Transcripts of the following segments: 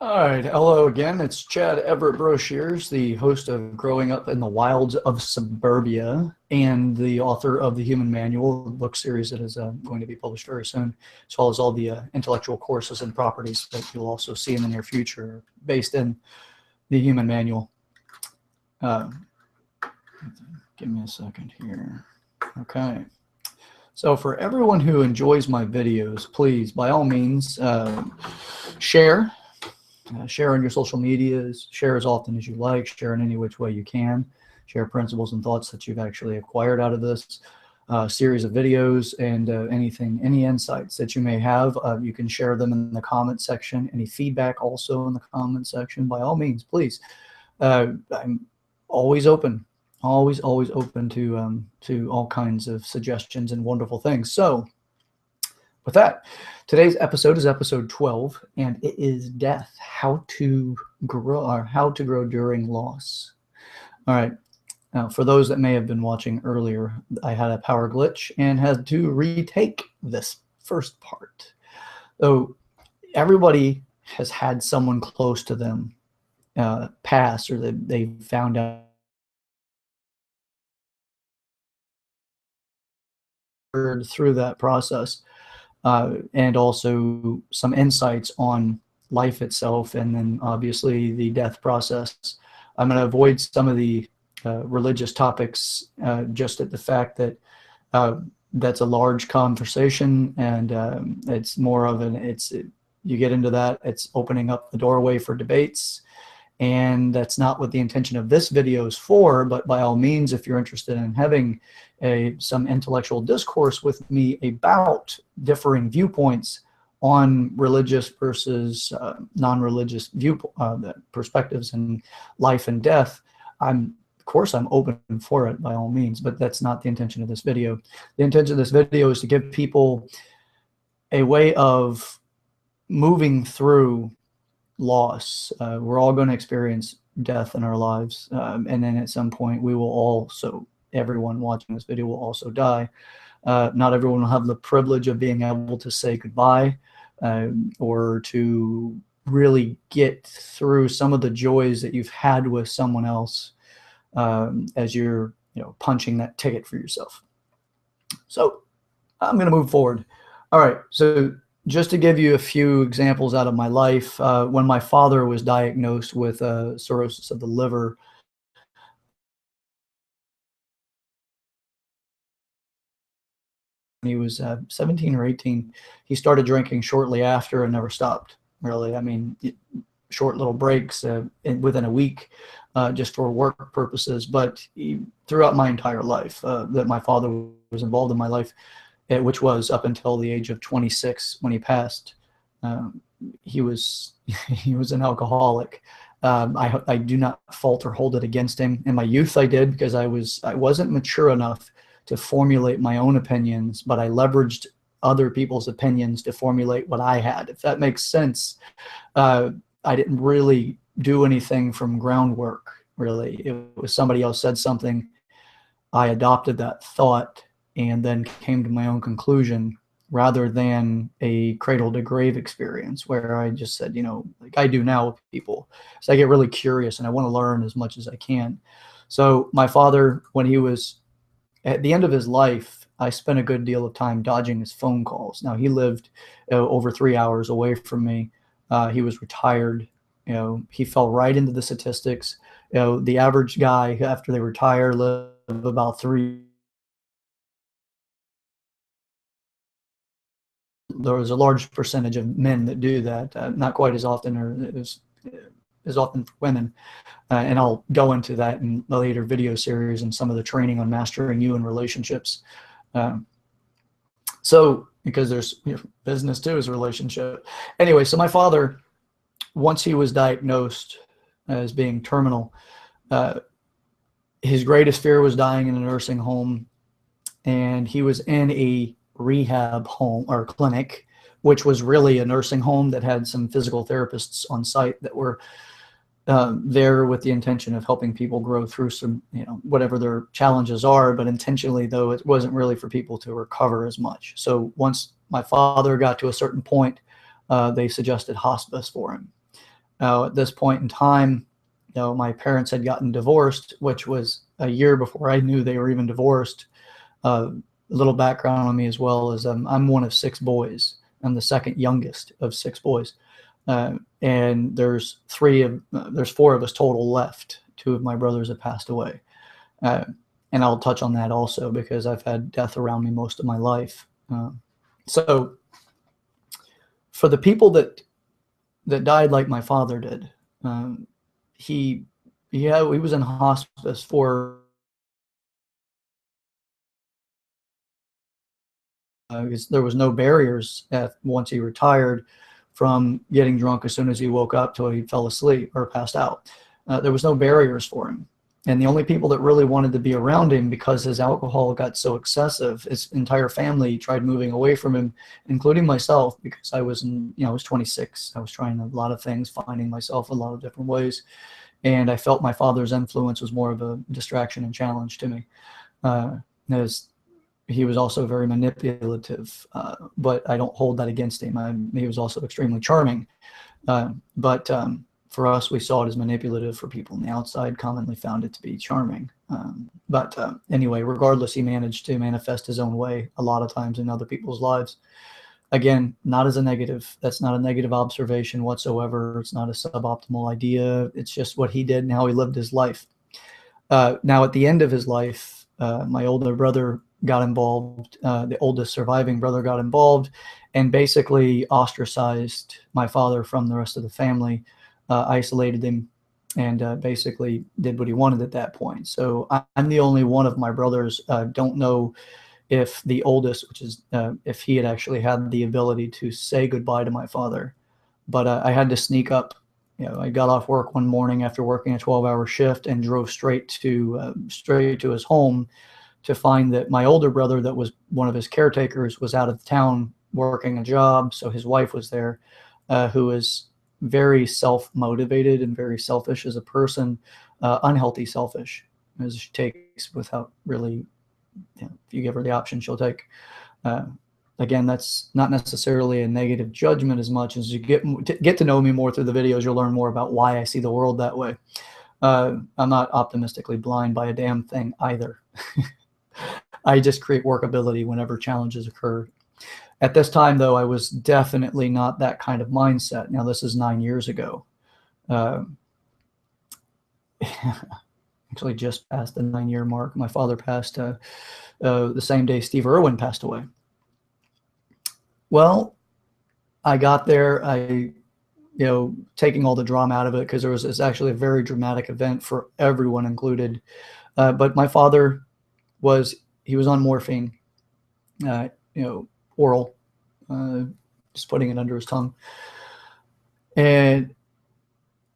All right, hello again. It's Chad Everett Broshears, the host of Growing Up in the Wilds of Suburbia and the author of the Human Manual, a book series that is going to be published very soon, as well as all the intellectual courses and properties that you'll also see in the near future based in the Human Manual. Give me a second here. Okay. So for everyone who enjoys my videos, please, by all means, share. Share on your social medias, share as often as you like, share in any which way you can, share principles and thoughts that you've actually acquired out of this series of videos, and any insights that you may have, you can share them in the comment section. Any feedback also in the comment section, by all means, please. I'm always open, always open to all kinds of suggestions and wonderful things. So with that, today's episode is episode 12, and it is death, how to grow during loss. All right. Now, for those that may have been watching earlier, I had a power glitch and had to retake this first part. So everybody has had someone close to them pass, or that they found out through that process. And also some insights on life itself, and then obviously the death process. I'm going to avoid some of the religious topics, just at the fact that that's a large conversation, and it's more of you get into that, it's opening up the doorway for debates, and that's not what the intention of this video is for. But by all means, if you're interested in having some intellectual discourse with me about differing viewpoints on religious versus non-religious perspectives in life and death, of course I'm open for it by all means, but that's not the intention of this video. The intention of this video is to give people a way of moving through loss. We're all going to experience death in our lives, and then at some point we will also, everyone watching this video will also die. Not everyone will have the privilege of being able to say goodbye, or to really get through some of the joys that you've had with someone else, as you're punching that ticket for yourself. So I'm going to move forward. All right, so just to give you a few examples out of my life, when my father was diagnosed with cirrhosis of the liver, when he was 17 or 18, he started drinking shortly after and never stopped, really. I mean, short little breaks within a week, just for work purposes. But throughout my entire life, that my father was involved in my life, which was up until the age of 26 when he passed, he was an alcoholic. I do not fault or hold it against him. In my youth, I did, because I wasn't mature enough to formulate my own opinions, but I leveraged other people's opinions to formulate what I had, if that makes sense. I didn't really do anything from groundwork, really. It was somebody else said something, I adopted that thought, and then came to my own conclusion, rather than a cradle to grave experience where I just said, like I do now with people. So I get really curious and I want to learn as much as I can. So my father, when he was at the end of his life, I spent a good deal of time dodging his phone calls. Now, he lived over 3 hours away from me. He was retired. He fell right into the statistics. The average guy after they retire live about 3. There was a large percentage of men that do that, not quite as often, or as often for women. And I'll go into that in a later video series and some of the training on mastering you in relationships. So, because there's business too as a relationship. Anyway, so my father, once he was diagnosed as being terminal, his greatest fear was dying in a nursing home, and he was in a rehab home or clinic, which was really a nursing home that had some physical therapists on site that were there with the intention of helping people grow through some, whatever their challenges are. But intentionally, though, it wasn't really for people to recover as much. So once my father got to a certain point, they suggested hospice for him. At this point in time, my parents had gotten divorced, which was a year before I knew they were even divorced. A little background on me as well is I'm one of 6 boys. I'm the second youngest of 6 boys. And there's 4 of us total left. 2 of my brothers have passed away. And I'll touch on that also because I've had death around me most of my life. So for the people that died like my father did, he was in hospice for because there was no barriers once he retired from getting drunk as soon as he woke up till he fell asleep or passed out. There was no barriers for him. And the only people that really wanted to be around him, because his alcohol got so excessive, his entire family tried moving away from him, including myself, because I was 26. I was trying a lot of things, finding myself a lot of different ways. And I felt my father's influence was more of a distraction and challenge to me. As he was also very manipulative, but I don't hold that against him. He was also extremely charming. But for us, we saw it as manipulative. For people on the outside, commonly found it to be charming. But anyway, regardless, he managed to manifest his own way a lot of times in other people's lives. Again, not as a negative. That's not a negative observation whatsoever. It's not a suboptimal idea. It's just what he did and how he lived his life. Now, at the end of his life, my older brother got involved. The oldest surviving brother got involved and basically ostracized my father from the rest of the family, isolated him, and basically did what he wanted at that point. So I'm the only one of my brothers. Don't know if the oldest, which is if he had actually had the ability to say goodbye to my father. But I had to sneak up. I got off work one morning after working a 12-hour shift and drove straight to his home to find that my older brother, that was one of his caretakers, was out of town working a job. So his wife was there, who is very self-motivated and very selfish as a person, unhealthy selfish, as she takes without really, if you give her the option, she'll take. Again, that's not necessarily a negative judgment as much as you get to know me more through the videos. You'll learn more about why I see the world that way. I'm not optimistically blind by a damn thing either. I just create workability whenever challenges occur. At this time, though, I was definitely not that kind of mindset. Now, this is 9 years ago. Actually, just past the 9-year mark. My father passed the same day Steve Irwin passed away. Well, I got there, taking all the drama out of it, because it's actually a very dramatic event for everyone included. But my father was on morphine, oral, just putting it under his tongue. And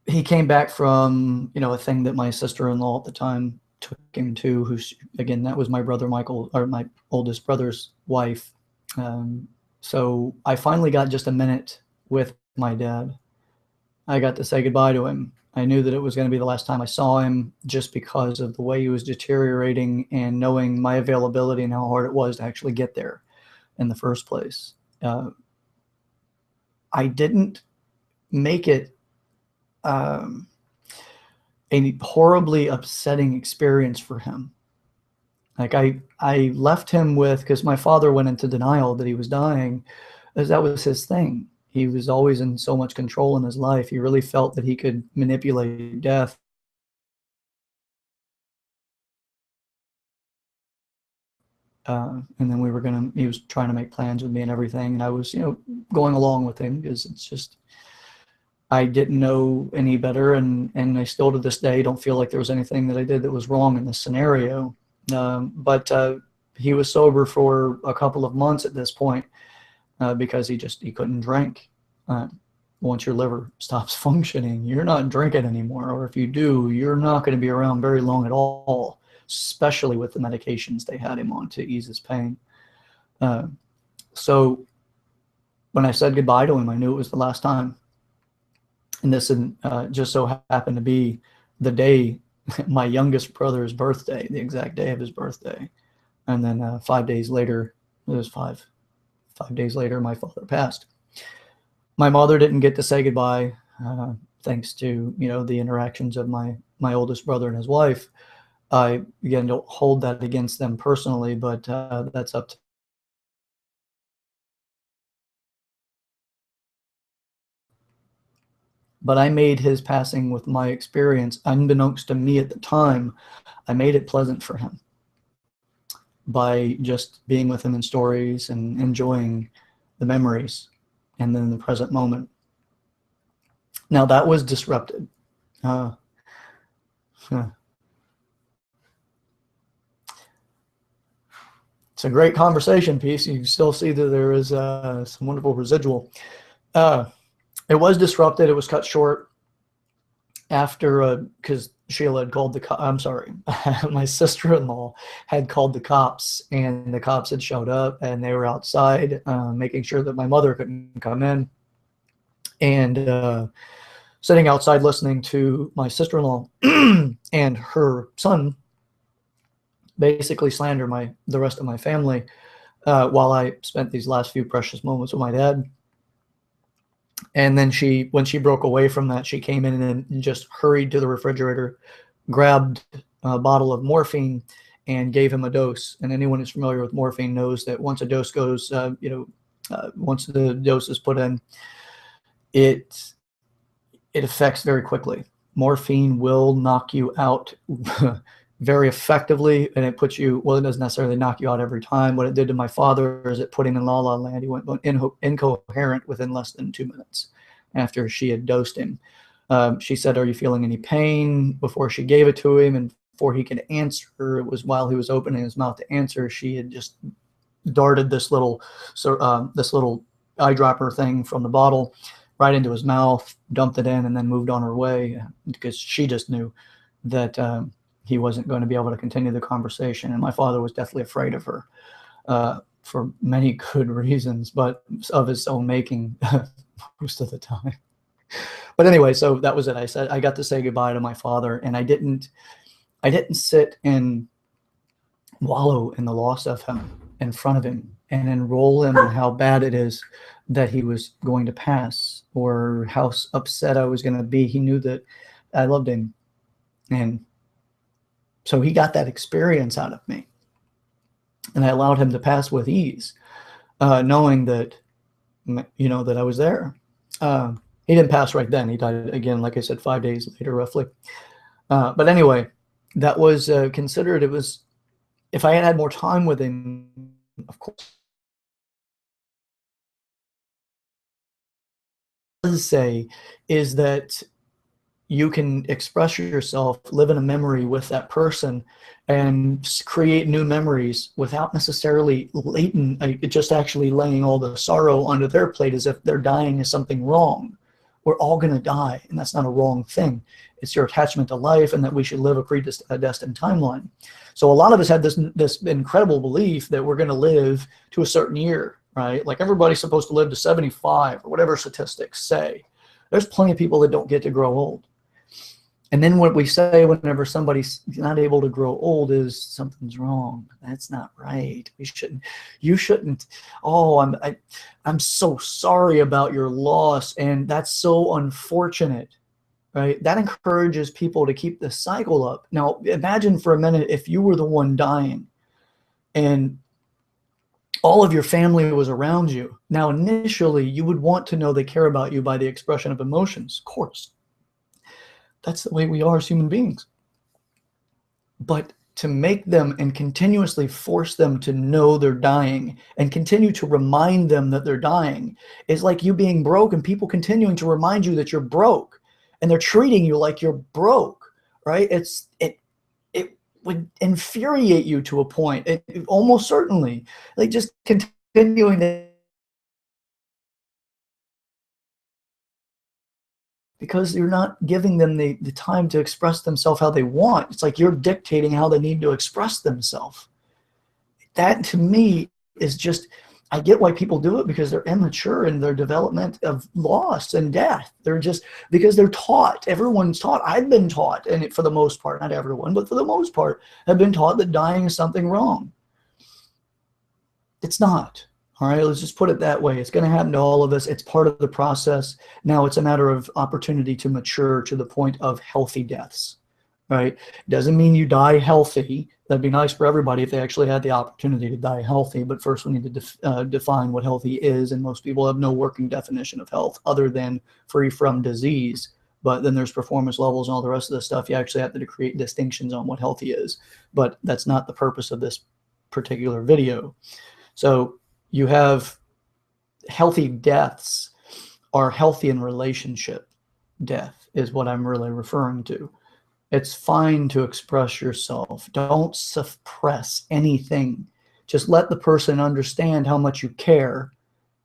he came back from, a thing that my sister-in-law at the time took him to, who's, again, that was my brother Michael, or my oldest brother's wife. So I finally got just a minute with my dad. I got to say goodbye to him. I knew that it was going to be the last time I saw him, just because of the way he was deteriorating and knowing my availability and how hard it was to actually get there in the first place. I didn't make it a horribly upsetting experience for him. Like I left him with, because my father went into denial that he was dying, as that was his thing. He was always in so much control in his life. He really felt that he could manipulate death. And then he was trying to make plans with me and everything. And I was, going along with him, because it's just, I didn't know any better. And I still to this day don't feel like there was anything that I did that was wrong in this scenario. But he was sober for a couple of months at this point, because he couldn't drink. Once your liver stops functioning, you're not drinking anymore. Or if you do, you're not going to be around very long at all, especially with the medications they had him on to ease his pain. So when I said goodbye to him, I knew it was the last time. And this just so happened to be the day, my youngest brother's birthday, the exact day of his birthday. And then 5 days later, it was 5 days later, my father passed. My mother didn't get to say goodbye. thanks to, the interactions of my oldest brother and his wife. I, again, don't hold that against them personally, but that's up to. But I made his passing with my experience, unbeknownst to me at the time, I made it pleasant for him by just being with him in stories and enjoying the memories and then the present moment. Now that was disrupted. It's a great conversation piece. You can still see that there is some wonderful residual. It was disrupted. It was cut short after, because Sheila had called I'm sorry, my sister-in-law had called the cops, and the cops had showed up, and they were outside making sure that my mother couldn't come in, and sitting outside listening to my sister-in-law and her son basically slander the rest of my family while I spent these last few precious moments with my dad. And then when she broke away from that, she came in and just hurried to the refrigerator, grabbed a bottle of morphine, and gave him a dose. And anyone who's familiar with morphine knows that once a dose goes, once the dose is put in, it affects very quickly. Morphine will knock you out very effectively, and it puts you, well, it doesn't necessarily knock you out every time. What it did to my father is it put him in la la land. He went incoherent within less than 2 minutes after she had dosed him. She said, "Are you feeling any pain?" Before she gave it to him, and before he could answer, it was while he was opening his mouth to answer, she had just darted this little eyedropper thing from the bottle right into his mouth, dumped it in, and then moved on her way, because she just knew that he wasn't going to be able to continue the conversation. And my father was deathly afraid of her for many good reasons, but of his own making most of the time. But anyway, so that was it. I got to say goodbye to my father, and I didn't sit and wallow in the loss of him in front of him and enroll him in how bad it is that he was going to pass or how upset I was going to be. He knew that I loved him, and so he got that experience out of me, and I allowed him to pass with ease, knowing that, that I was there. He didn't pass right then. He died again, like I said, 5 days later, roughly. But anyway, that was considered. It was, if I had had more time with him, of course. What I would say is that you can express yourself, live in a memory with that person, and create new memories without necessarily just actually laying all the sorrow onto their plate as if they're dying is something wrong. We're all going to die, and that's not a wrong thing. It's your attachment to life, and that we should live a predestined timeline. So a lot of us have this incredible belief that we're going to live to a certain year, right? Like everybody's supposed to live to 75 or whatever statistics say. There's plenty of people that don't get to grow old. And then what we say whenever somebody's not able to grow old is something's wrong. That's not right. You shouldn't. Oh, I'm so sorry about your loss, and that's so unfortunate, right? That encourages people to keep the cycle up. Now, imagine for a minute if you were the one dying, and all of your family was around you. Now, initially, you would want to know they care about you by the expression of emotions, of course. That's the way we are as human beings. But to make them and continuously force them to know they're dying and continue to remind them that they're dying is like you being broke and people continuing to remind you that you're broke, and they're treating you like you're broke, right? It would infuriate you to a point. It almost certainly, like just continuing to, because you're not giving them the time to express themselves how they want. It's like you're dictating how they need to express themselves. That to me is just, I get why people do it, because they're immature in their development of loss and death. They're just, because they're taught, everyone's taught. I've been taught, and for the most part, not everyone, but for the most part, have been taught that dying is something wrong. It's not. All right, let's just put it that way. It's going to happen to all of us. It's part of the process. Now it's a matter of opportunity to mature to the point of healthy deaths, right? Doesn't mean you die healthy. That'd be nice for everybody if they actually had the opportunity to die healthy. But first we need to define what healthy is. And most people have no working definition of health other than free from disease. But then there's performance levels and all the rest of the stuff. You actually have to create distinctions on what healthy is. But that's not the purpose of this particular video. So you have healthy deaths are healthy in relationship. Death is what I'm really referring to. It's fine to express yourself. Don't suppress anything. Just let the person understand how much you care,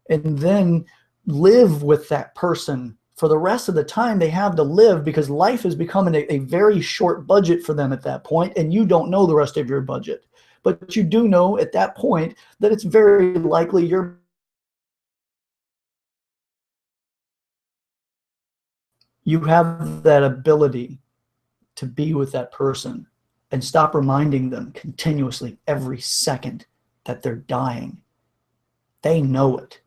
and then live with that person for the rest of the time they have to live, because life is becoming a very short budget for them at that point, and you don't know the rest of your budget. But you do know at that point that it's very likely you have that ability to be with that person and stop reminding them continuously every second that they're dying. They know it.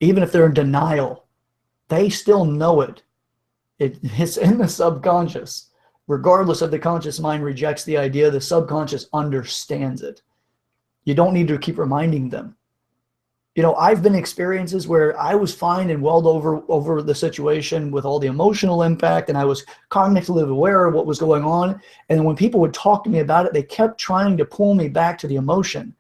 Even if they're in denial, they still know it. It's in the subconscious. Regardless of the conscious mind rejects the idea, the subconscious understands it. You don't need to keep reminding them. You know, I've been in experiences where I was fine and welled over the situation with all the emotional impact, and I was cognitively aware of what was going on. And when people would talk to me about it, they kept trying to pull me back to the emotion.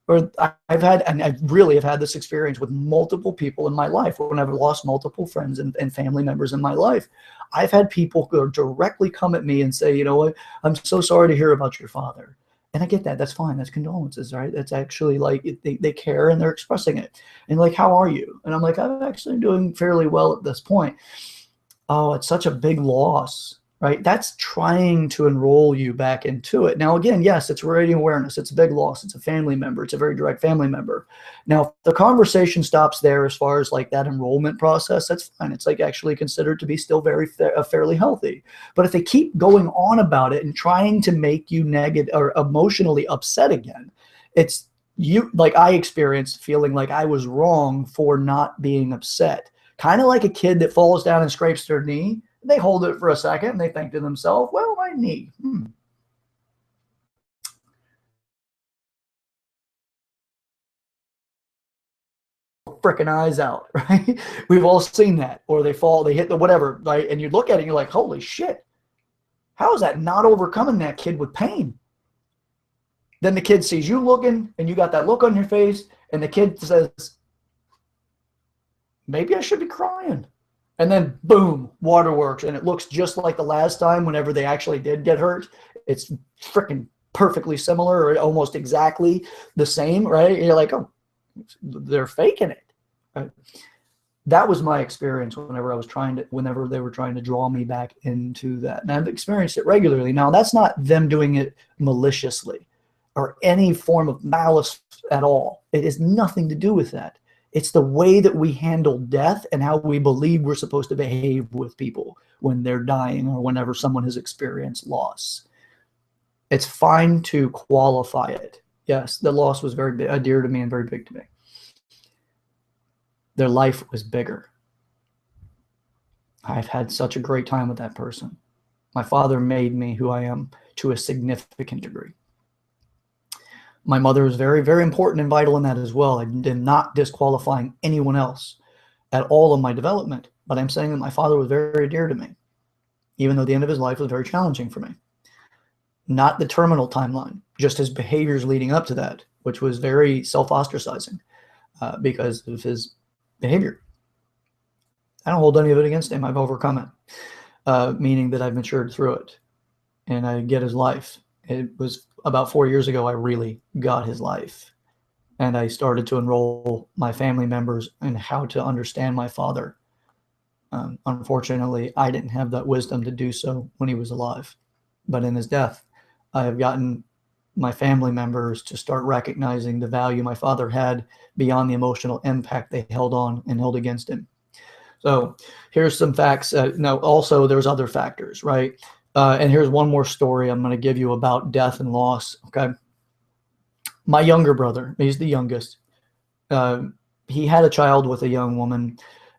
Or I've had, and I really have had this experience with multiple people in my life when I've lost multiple friends and family members in my life. I've had people go directly come at me and say, you know what, I'm so sorry to hear about your father. And I get that. That's fine. That's condolences, right? That's actually like they care and they're expressing it. And like, how are you? And I'm like, I'm actually doing fairly well at this point. Oh, it's such a big loss, right? That's trying to enroll you back into it. Now, again, yes, it's raising awareness. It's a big loss. It's a family member. It's a very direct family member. Now, if the conversation stops there as far as like that enrollment process, that's fine. It's like actually considered to be still very fairly healthy. But if they keep going on about it and trying to make you negative or emotionally upset again, it's you, like I experienced feeling like I was wrong for not being upset. Kind of like a kid that falls down and scrapes their knee. They hold it for a second and they think to themselves, well, my knee. Freaking eyes out, right? We've all seen that. Or they fall, they hit the whatever, right? And you look at it and you're like, holy shit. How is that not overcoming that kid with pain? Then the kid sees you looking and you got that look on your face, and the kid says, maybe I should be crying. And then boom, waterworks, and it looks just like the last time whenever they actually did get hurt. It's freaking perfectly similar or almost exactly the same, right? And you're like, oh, they're faking it. Right? That was my experience whenever they were trying to draw me back into that. And I've experienced it regularly. Now, that's not them doing it maliciously or any form of malice at all. It has nothing to do with that. It's the way that we handle death and how we believe we're supposed to behave with people when they're dying or whenever someone has experienced loss. It's fine to qualify it. Yes, the loss was very dear to me and very big to me. Their life was bigger. I've had such a great time with that person. My father made me who I am to a significant degree. My mother was very, very important and vital in that as well. I am not disqualifying anyone else at all in my development, but I'm saying that my father was very, very dear to me, even though the end of his life was very challenging for me. Not the terminal timeline, just his behaviors leading up to that, which was very self-ostracizing because of his behavior. I don't hold any of it against him. I've overcome it, meaning that I've matured through it, and I get his life. It was about 4 years ago I really got his life, and I started to enroll my family members in how to understand my father. Unfortunately, I didn't have that wisdom to do so when he was alive, but in his death, I have gotten my family members to start recognizing the value my father had beyond the emotional impact they held on and held against him. So here's some facts. Now, also, there's other factors, right? And here's one more story I'm going to give you about death and loss, okay? My younger brother, he's the youngest. uh, he had a child with a young woman,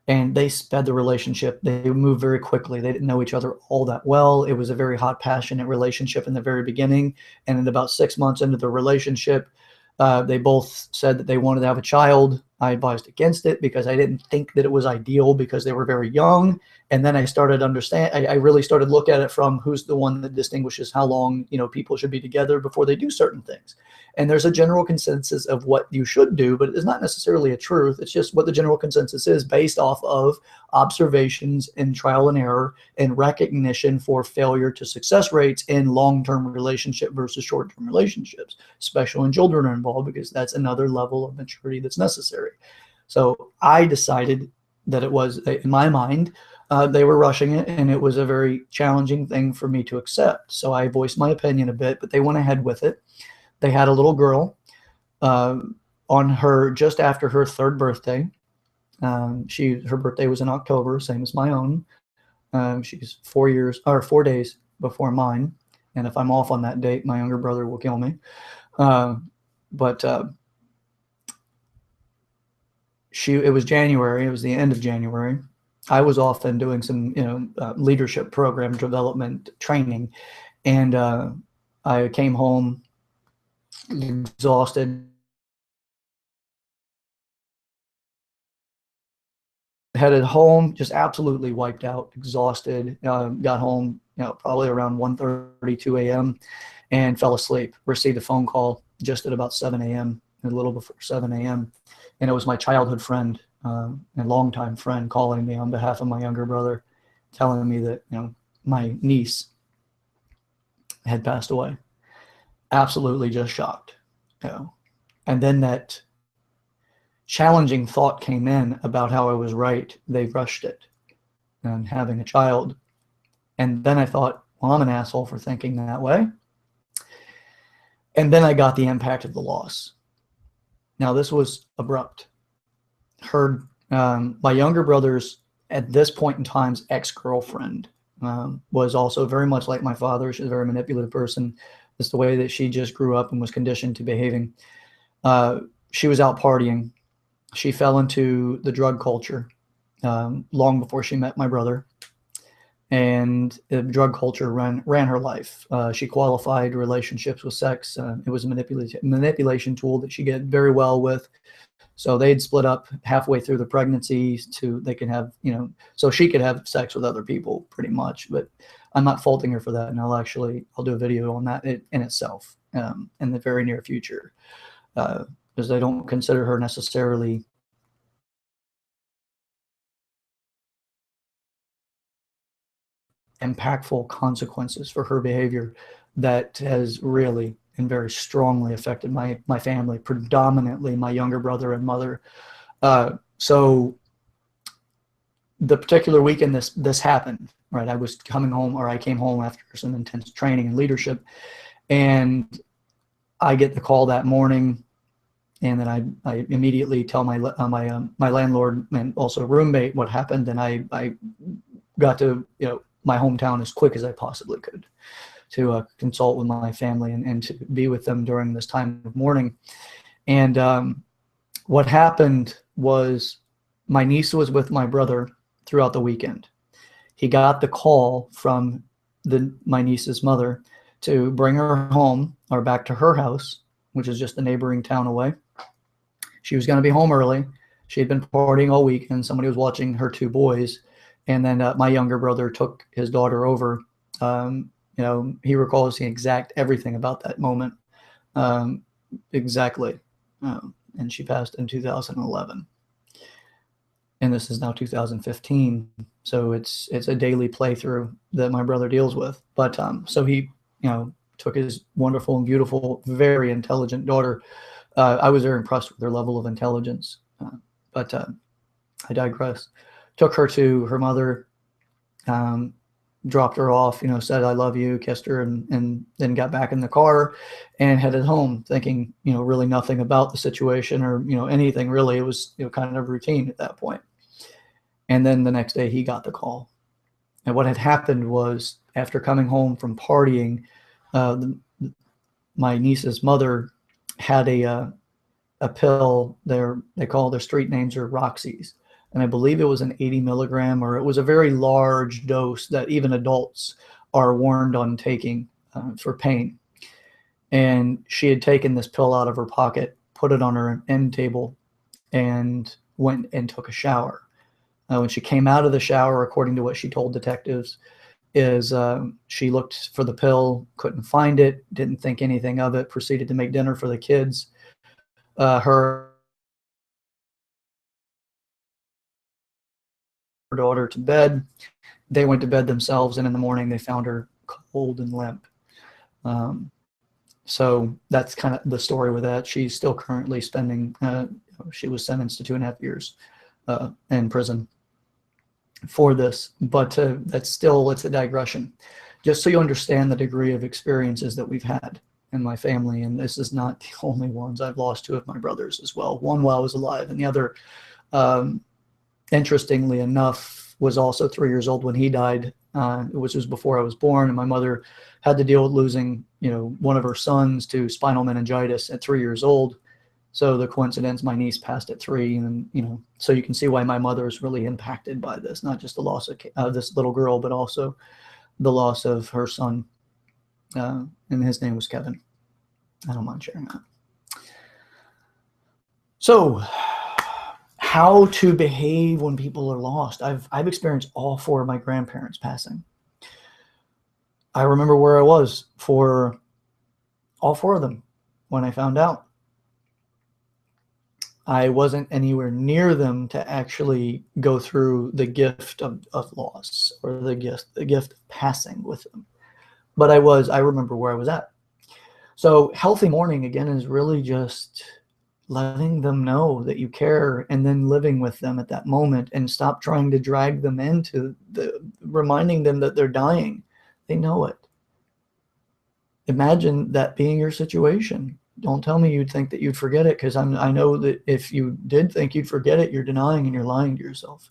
and they sped the relationship. They moved very quickly. They didn't know each other all that well. It was a very hot, passionate relationship in the very beginning. And in about 6 months into the relationship, they both said that they wanted to have a child. I advised against it because I didn't think that it was ideal because they were very young. And then I started I really started look at it from who's the one that distinguishes how long, people should be together before they do certain things. And there's a general consensus of what you should do, but it's not necessarily a truth. It's just what the general consensus is based off of observations and trial and error and recognition for failure to success rates in long-term relationship versus short-term relationships, especially when children are involved, because that's another level of maturity that's necessary. So I decided that it was, in my mind, they were rushing it, and it was a very challenging thing for me to accept. So I voiced my opinion a bit, but they went ahead with it. They had a little girl on her just after her third birthday. Her birthday was in October, same as my own. She's 4 days before mine, and if I'm off on that date, my younger brother will kill me. But it was January. It was the end of January. I was off and doing some, leadership program development training, and I came home exhausted, headed home, just absolutely wiped out, exhausted. Got home, probably around 1:32 a.m. and fell asleep. Received a phone call just at about 7 a.m., a little before 7 a.m. And it was my childhood friend and longtime friend calling me on behalf of my younger brother, telling me that, my niece had passed away. Absolutely just shocked. And then that challenging thought came in about how I was right. They rushed it and having a child. And then I thought, well, I'm an asshole for thinking that way. And then I got the impact of the loss. Now, this was abrupt. My younger brother's, at this point in time's ex-girlfriend, was also very much like my father. She's a very manipulative person. It's the way that she just grew up and was conditioned to behaving. She was out partying. She fell into the drug culture long before she met my brother. And the drug culture ran her life. She qualified relationships with sex. It was a manipulation tool that she did very well with. So they'd split up halfway through the pregnancy they can have, so she could have sex with other people pretty much. But I'm not faulting her for that. And I'll do a video on that in itself in the very near future. Because I don't consider her necessarily impactful consequences for her behavior that has really and very strongly affected my family, predominantly my younger brother and mother. So the particular weekend this happened, right? I came home after some intense training and leadership, and I get the call that morning. And then I immediately tell my landlord and also roommate what happened, and I got to my hometown as quick as I possibly could to consult with my family and to be with them during this time of mourning. And what happened was my niece was with my brother throughout the weekend. He got the call from my niece's mother to bring her home or back to her house, which is just a neighboring town away. She was going to be home early. She had been partying all week, and somebody was watching her two boys. And then my younger brother took his daughter over. He recalls the exact everything about that moment. Exactly. And she passed in 2011. And this is now 2015. So it's a daily playthrough that my brother deals with. But so he, took his wonderful and beautiful, very intelligent daughter. I was very impressed with their level of intelligence. But I digress. Took her to her mother, dropped her off, said, I love you, kissed her, and then got back in the car and headed home thinking, really nothing about the situation or, anything really. It was, kind of routine at that point. And then the next day he got the call. And what had happened was after coming home from partying, my niece's mother had a pill. They call their street names are Roxy's. And I believe it was an 80 milligram, or it was a very large dose that even adults are warned on taking for pain. And she had taken this pill out of her pocket, put it on her end table, and went and took a shower. When she came out of the shower, according to what she told detectives, is she looked for the pill, couldn't find it, didn't think anything of it, proceeded to make dinner for the kids. Her daughter to bed. They went to bed themselves, and in the morning they found her cold and limp. So that's kind of the story with that. She's still currently spending, she was sentenced to 2.5 years in prison for this, but that's still, it's a digression. Just so you understand the degree of experiences that we've had in my family, and this is not the only ones. I've lost 2 of my brothers as well, one while I was alive, and the other, interestingly enough, was also 3 years old when he died, which was before I was born. And my mother had to deal with losing, one of her sons to spinal meningitis at 3 years old. So the coincidence, my niece passed at 3, and so you can see why my mother is really impacted by this, not just the loss of this little girl, but also the loss of her son, and his name was Kevin. I don't mind sharing that. So, how to behave when people are lost. I've experienced all 4 of my grandparents passing. I remember where I was for all 4 of them when I found out. I wasn't anywhere near them to actually go through the gift of loss, or the gift of passing with them. But I remember where I was at. So healthy mourning, again, is really just letting them know that you care, and then living with them at that moment, and stop trying to drag them into reminding them that they're dying. They know it. Imagine that being your situation. Don't tell me you'd think that you'd forget it, because I know that if you did think you'd forget it, you're denying and you're lying to yourself.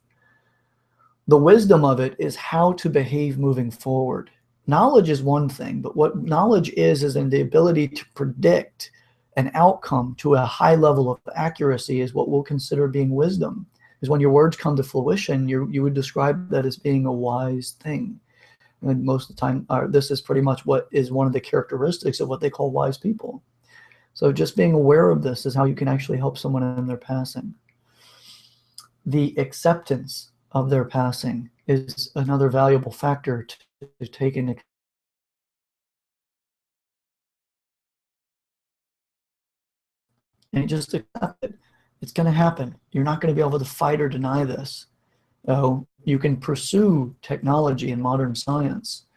The wisdom of it is how to behave moving forward. Knowledge is one thing, but what knowledge is in the ability to predict an outcome to a high level of accuracy is what we'll consider being wisdom. Because when your words come to fruition, you would describe that as being a wise thing. And most of the time, this is pretty much what is one of the characteristics of what they call wise people. So just being aware of this is how you can actually help someone in their passing. The acceptance of their passing is another valuable factor to take into account. And just accept it. It's going to happen. You're not going to be able to fight or deny this. You can pursue technology and modern science.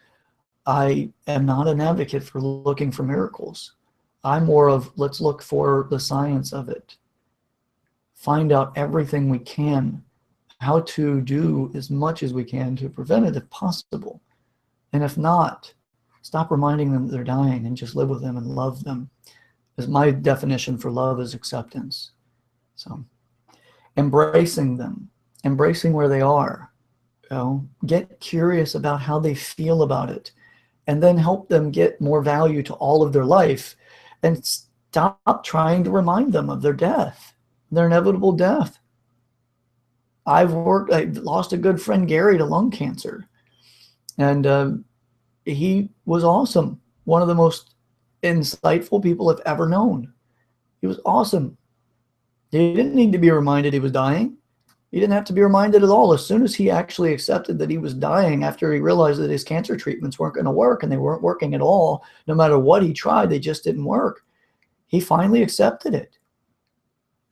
I am not an advocate for looking for miracles. I'm more of, let's look for the science of it. Find out everything we can, how to do as much as we can to prevent it if possible. And if not, stop reminding them that they're dying and just live with them and love them. Because my definition for love is acceptance. So embracing them, embracing where they are. Get curious about how they feel about it, and then help them get more value to all of their life, and stop trying to remind them of their death, their inevitable death. I lost a good friend, Gary, to lung cancer, and he was awesome. One of the most insightful people I've ever known. He was awesome. He didn't need to be reminded he was dying. He didn't have to be reminded at all. As soon as he actually accepted that he was dying, after he realized that his cancer treatments weren't going to work, and they weren't working at all, no matter what he tried, they just didn't work, he finally accepted it.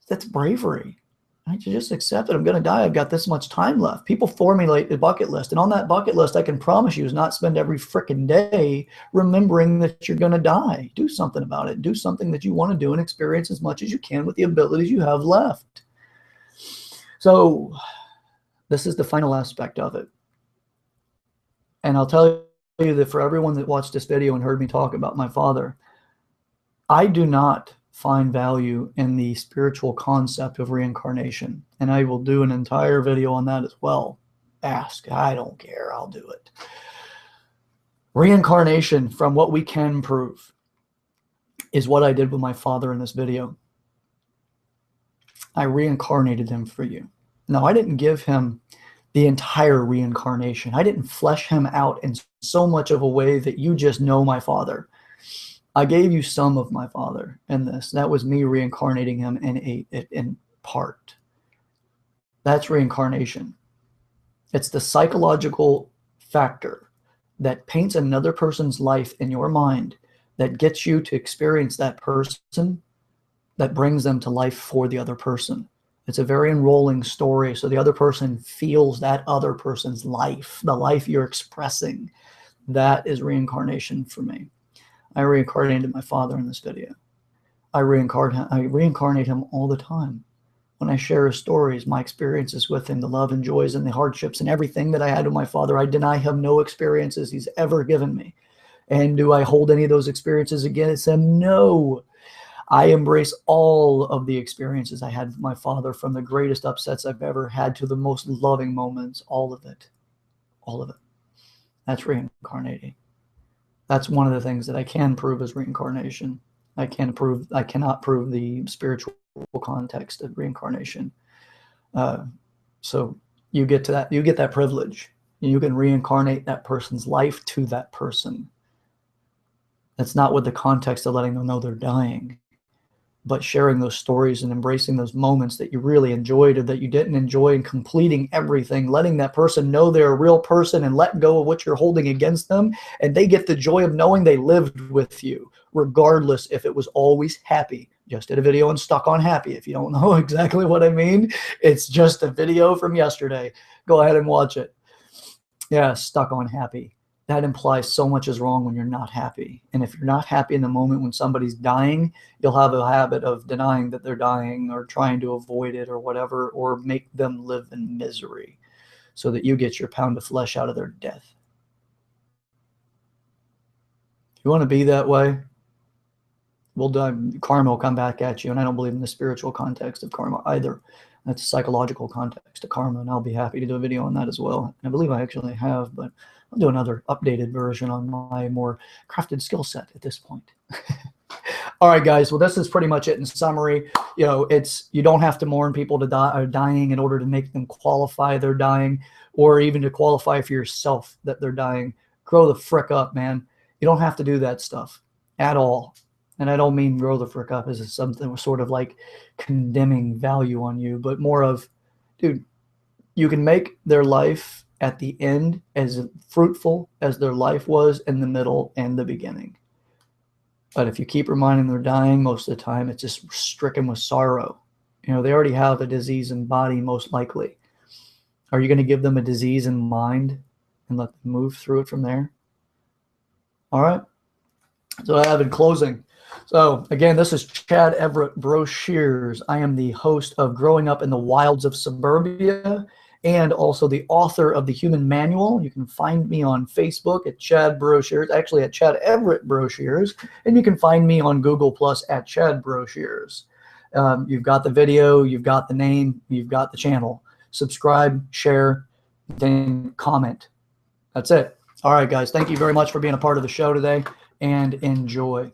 That's bravery. I just accept it. I'm going to die. I've got this much time left. People formulate a bucket list, and on that bucket list, I can promise you, is not spend every freaking day remembering that you're going to die. Do something about it. Do something that you want to do and experience as much as you can with the abilities you have left. So this is the final aspect of it. And I'll tell you that for everyone that watched this video and heard me talk about my father, I do not find value in the spiritual concept of reincarnation. And I will do an entire video on that as well. Ask, I don't care, I'll do it. Reincarnation, from what we can prove, is what I did with my father in this video. I reincarnated him for you. No, I didn't give him the entire reincarnation. I didn't flesh him out in so much of a way that you just know my father. I gave you some of my father in this. That was me reincarnating him in part. That's reincarnation. It's the psychological factor that paints another person's life in your mind that gets you to experience that person, that brings them to life for the other person. It's a very enrolling story, so the other person feels that other person's life, the life you're expressing. That is reincarnation for me. I reincarnated my father in this video. I reincarnate him all the time. When I share his stories, my experiences with him, the love and joys and the hardships and everything that I had with my father, I deny him no experiences he's ever given me. And do I hold any of those experiences against him? No. I embrace all of the experiences I had with my father, from the greatest upsets I've ever had to the most loving moments, all of it. All of it. That's reincarnating. That's one of the things that I can prove as reincarnation. I cannot prove the spiritual context of reincarnation. So you get to that, you get that privilege. You can reincarnate that person's life to that person. That's not with the context of letting them know they're dying, but sharing those stories and embracing those moments that you really enjoyed or that you didn't enjoy, and completing everything, letting that person know they're a real person and let go of what you're holding against them. And they get the joy of knowing they lived with you, regardless if it was always happy. Just did a video on Stuck on Happy. If you don't know exactly what I mean, it's just a video from yesterday. Go ahead and watch it. Yeah, Stuck on Happy. That implies so much is wrong when you're not happy. And if you're not happy in the moment when somebody's dying, you'll have a habit of denying that they're dying or trying to avoid it or whatever, or make them live in misery so that you get your pound of flesh out of their death. If you want to be that way, karma will come back at you. And I don't believe in the spiritual context of karma either. That's a psychological context of karma, and I'll be happy to do a video on that as well. And I believe I actually have, but I'll do another updated version on my more crafted skill set at this point. All right, guys. Well, this is pretty much it in summary. You don't have to mourn people to are dying in order to make them qualify they're dying, or even to qualify for yourself that they're dying. Grow the frick up, man. You don't have to do that stuff at all. And I don't mean grow the frick up as something sort of like condemning value on you, but more of, dude, you can make their life at the end as fruitful as their life was in the middle and the beginning. But if you keep reminding them they're dying, most of the time it's just stricken with sorrow. They already have a disease in body, most likely. Are you going to give them a disease in mind and let them move through it from there? All right. So I have in closing. So again, this is Chad Everett Brochures. I am the host of Growing Up in the Wilds of Suburbia, and also the author of The Human Manual. You can find me on Facebook at Chad Brochures, actually at Chad Everett Brochures, and you can find me on Google Plus at Chad Brochures. You've got the video, you've got the name, you've got the channel. Subscribe, share, then comment. That's it. All right, guys. Thank you very much for being a part of the show today, and enjoy.